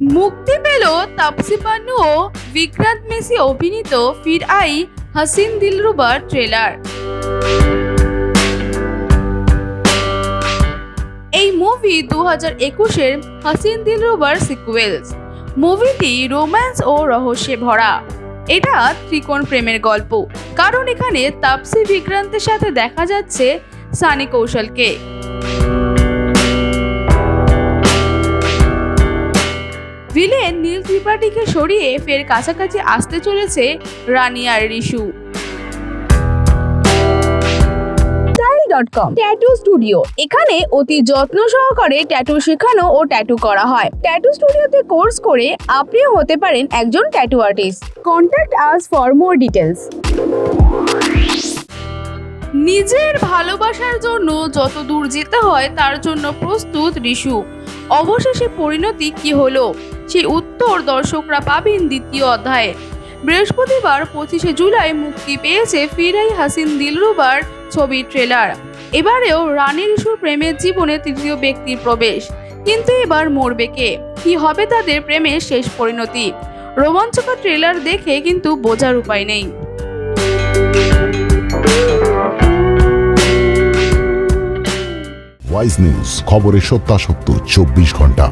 মুক্তি পেল তাপসী পান্নু ও বিক্রান্ত মেসি অভিনীত ফির আই হাসিন দিলরুবার ট্রেলার। এই মুভি 2021-এর হাসিন দিলরুবার সিকুয়েলস। মুভিটি রোম্যান্স ও রহস্যে ভরা। এটা ত্রিকোণ প্রেমের গল্প, কারণ এখানে তাপসী বিক্রান্তের সাথে দেখা যাচ্ছে সানি কৌশলকে। ভিলেন নীল ত্রিপাঠীকে সরিয়ে ফের কাছাকাছি আসতে চলেছে রানী আর রিশু। ট্যাটু স্টুডিও, এখানে অতি যত্ন সহকারে ট্যাটু শেখানো ও ট্যাটু করা হয়। ট্যাটু স্টুডিওতে কোর্স করে আপনিও হতে পারেন একজন tattoo artist. Contact us for more details. নিজের ভালোবাসার জন্য যত দূর যেতে হয় তার জন্য প্রস্তুত রিশু। অবশেষে পরিণতি কি হলো, সেই উত্তর দর্শকরা পাবেন দ্বিতীয় অধ্যায়ে। বৃহস্পতিবার 25শে জুলাই মুক্তি পেয়েছে ফির আই হাসিন দিলরুবার ছবির ট্রেলার। এবারেও রানী রিশুর প্রেমের জীবনে তৃতীয় ব্যক্তির প্রবেশ, কিন্তু এবার মরবে কে? কি হবে তাদের প্রেমের শেষ পরিণতি? রোমাঞ্চকর ট্রেলার দেখে কিন্তু বোঝার উপায় নেই। ওয়াইজ নিউজ, খবরের সত্যাসত্য 24 ঘন্টা।